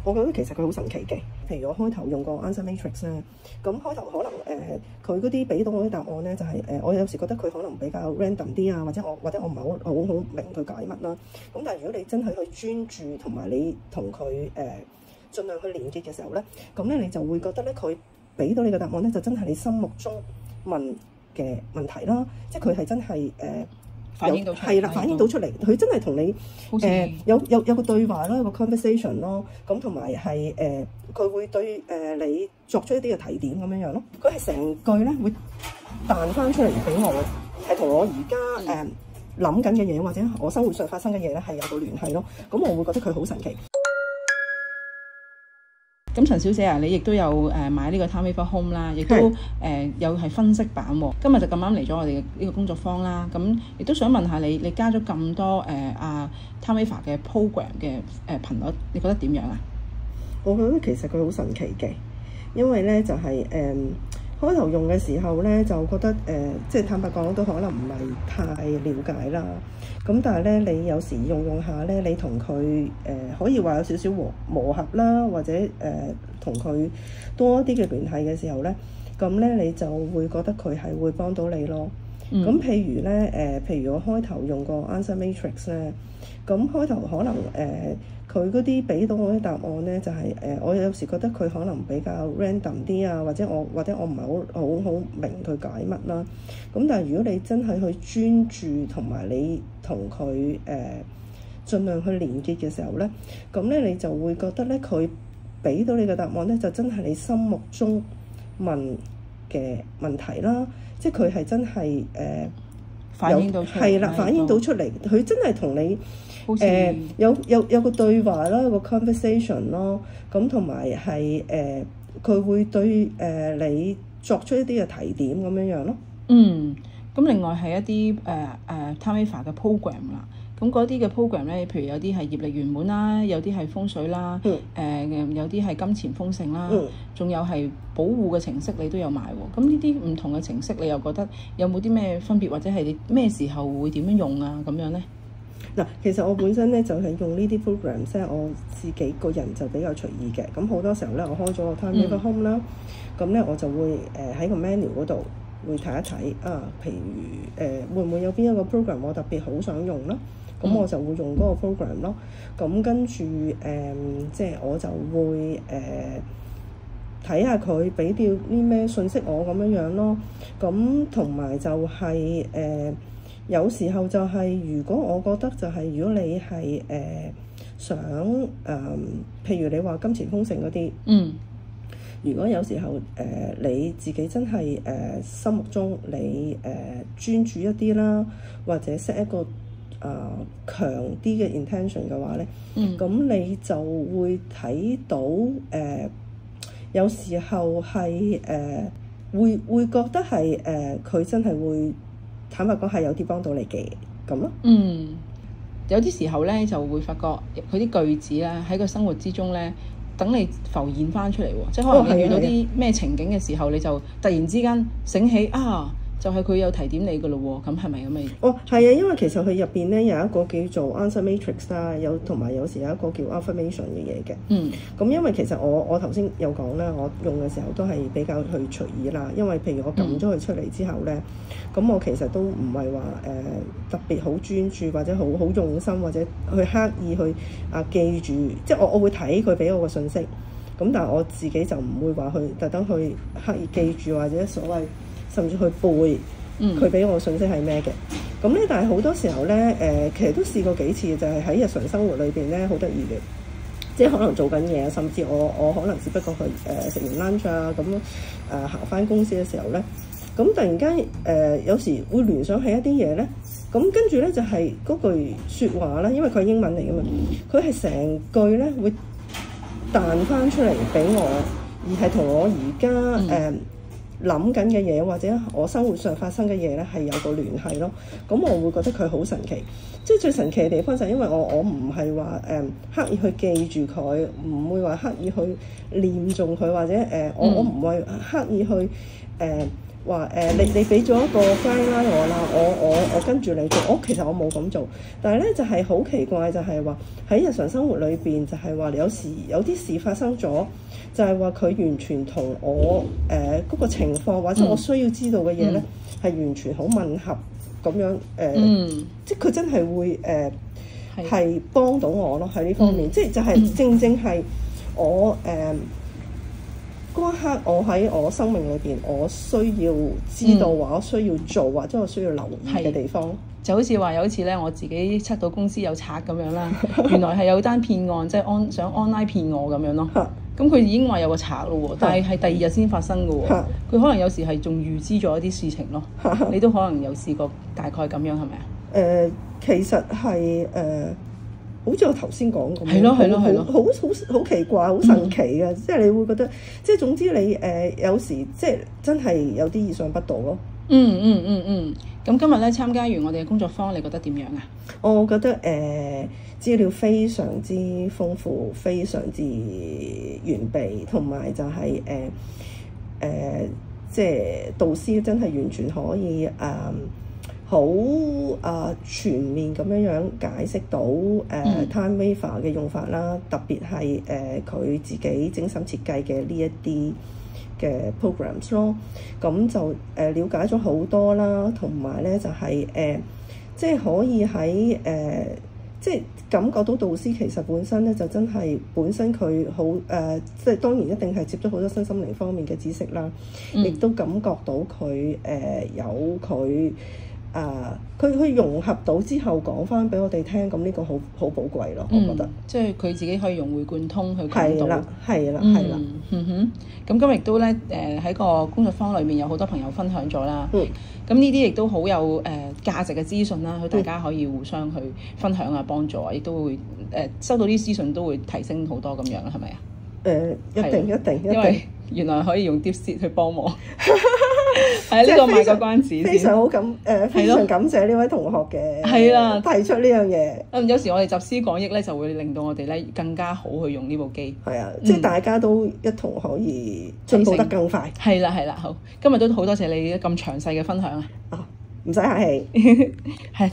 我覺得其實佢好神奇嘅。譬如我開頭用個 Answer Matrix 咧，咁開頭可能佢嗰啲俾到我啲答案咧，就係、我有時覺得佢可能比較 random 啲啊，或者我唔係好明佢解乜啦。咁但係如果你真係去專注同埋你同佢盡量去連結嘅時候咧，咁咧你就會覺得咧佢俾到你嘅答案咧，就真係你心目中問嘅問題啦，即係佢係真係反映到出嚟，係啦，反映到出嚟，佢真係同你有個對話啦，有個 conversation 咯，咁同埋係佢會對你作出一啲嘅提點咁樣咯，佢係成句咧會彈翻出嚟俾我，係同我而家諗緊嘅嘢或者我生活上發生嘅嘢咧係有個聯繫咯，咁我會覺得佢好神奇。咁陳小姐啊，你亦都有買呢個 TimeWaver Home 啦，亦都有係分析版喎。今日就咁啱嚟咗我哋呢個工作坊啦，咁亦都想問下你加咗咁多TimeWaver 嘅 program 嘅頻率，你覺得點樣啊？我覺得其實佢好神奇嘅，因為咧就係開頭用嘅時候咧就覺得即係坦白講都可能唔係太了解啦。咁但係咧你有時用下咧，你同佢可以話有少少磨合啦，或者同佢多啲嘅聯繫嘅時候咧，咁咧你就會覺得佢係會幫到你咯。咁譬如咧譬如我開頭用個 Answer Matrix 咧，咁開頭可能佢嗰啲俾到我啲答案咧，就係我有時覺得佢可能比較 random 啲啊，或者我唔係好明佢解乜啦。咁但係如果你真係去專注同埋你同佢盡量去連結嘅時候咧，咁咧你就會覺得咧佢俾到你嘅答案咧，就真係你心目中問嘅問題啦。即係佢係真係反映到出嚟，係啦，反映到出嚟，佢真係同你有個對話啦，有個 conversation 咯。咁同埋係佢會對你作出一啲嘅提點咁樣樣咯。咁另外係一啲TimeWaver 嘅 program 啦。咁嗰啲嘅 program 咧，譬如有啲係業力圓滿啦，有啲係風水啦，有啲係金錢豐盛啦，仲有係保護嘅程式你都有買喎。咁呢啲唔同嘅程式，你又覺得有冇啲咩分別，或者係你咩時候會點樣用啊？咁樣咧？嗱，其實我本身咧就係用呢啲 program， 即係我自己個人就比較隨意嘅。咁好多時候咧，我開咗個 TimeWaver Home 啦，咁咧我就會喺個 menu 嗰度會睇一睇啊，譬如會唔會有邊一個 program 我特別好想用啦？咁我就會用嗰個 program 咯。咁跟住即係我就會睇下佢俾到啲咩信息我咁樣樣咯。咁同埋就係有時候就係如果我覺得就係如果你係想譬如你話金錢豐盛嗰啲，如果有時候你自己真係心目中你專注一啲啦，或者 set 一個強啲嘅 intention 嘅話咧，咁你就會睇到有時候係會覺得係佢真係會坦白講係有啲幫到你嘅咁咯。有啲時候咧就會發覺佢啲句子咧喺個生活之中咧，等你浮現翻出嚟喎，即係可能你遇到啲咩情景嘅時候，你就突然之間醒起啊！就係佢有提點你嘅咯喎，咁係咪咁嘅？係啊，因為其實佢入邊咧有一個叫做 Answer Matrix 啦，同埋有時有一個叫 Affirmation 嘅嘢嘅。咁因為其實我頭先有講啦，我用嘅時候都係比較去隨意啦。因為譬如我撳咗佢出嚟之後咧，咁我其實都唔係話特別好專注或者好用心或者去刻意去記住，即係我會睇佢俾我個信息。咁但係我自己就唔會話去特登去刻意記住或者所謂。甚至去背佢俾我嘅信息係咩嘅，咁咧但係好多時候咧其實都試過幾次，就係喺日常生活裏邊咧好得意嘅，即係可能做緊嘢，甚至我可能只不過去食完 lunch 啊咁行翻公司嘅時候咧，咁突然間有時會聯想起一啲嘢咧，咁跟住咧就係嗰句説話啦，因為佢係英文嚟㗎嘛，佢係成句咧會彈翻出嚟俾我，而係同我而家諗緊嘅嘢或者我生活上發生嘅嘢咧係有個聯繫咯，咁我會覺得佢好神奇。即係最神奇嘅地方就係因為我唔係話刻意去記住佢，唔會話刻意去念誦佢，或者我唔會刻意去話你俾咗一個 guideline 我啦，我跟住你做，其實我冇咁做，但係咧就係好奇怪，就係話喺日常生活裏邊就係話有時有啲事發生咗，就係話佢完全同我嗰個情況或者我需要知道嘅嘢咧係完全好吻合咁樣即係佢真係會係幫到我咯喺呢方面，即係就係正正係我嗰一刻我喺我生命裏邊，我需要知道話我需要做或者我需要留意嘅地方，就好似話有一次咧，我自己測到公司有賊咁樣啦，原來係有單騙案，即係想 online 騙我咁樣咯。咁佢已經話有個賊咯喎，但係第二日先發生嘅喎。佢可能有時係仲預知咗一啲事情咯。你都可能有試過大概咁樣係咪啊？其實係好似我頭先講咁，係咯，好奇怪，好神奇嘅，即係你會覺得，即係總之你有時即係真係有啲意想不到咯。咁今日咧參加完我哋嘅工作坊，你覺得點樣啊？我覺得資料非常之豐富，非常之完備，同埋就係即係導師真係完全可以好全面咁樣解釋到Time Waver 嘅用法啦，特別係佢自己精心設計嘅呢一啲嘅 programs 咯，咁就了解咗好多啦，同埋咧就係即係可以喺即係感覺到導師其實本身咧就真係本身佢好即係當然一定係接觸好多身心靈方面嘅知識啦，亦都感覺到佢有佢佢融合到之後講翻俾我哋聽，咁呢個好寶貴咯，我覺得。即係佢自己可以融會貫通去講到。係啦。咁今日亦都咧喺個工作坊裏面有好多朋友分享咗啦。咁呢啲亦都好有價值嘅資訊啦，大家可以互相去分享啊，幫助啊，亦都會收到啲資訊都會提升好多咁樣，係咪啊？一定，因為原來可以用 DeepSeek 去幫忙。係呢個賣個關子先，非常感謝呢位同學嘅提出呢樣嘢。有時我哋集思廣益咧，就會令到我哋咧更加好去用呢部機。係啊，即係大家都一同可以進步得更快。係啦，好，今日都好多謝你咁詳細嘅分享啊！唔使客氣。係。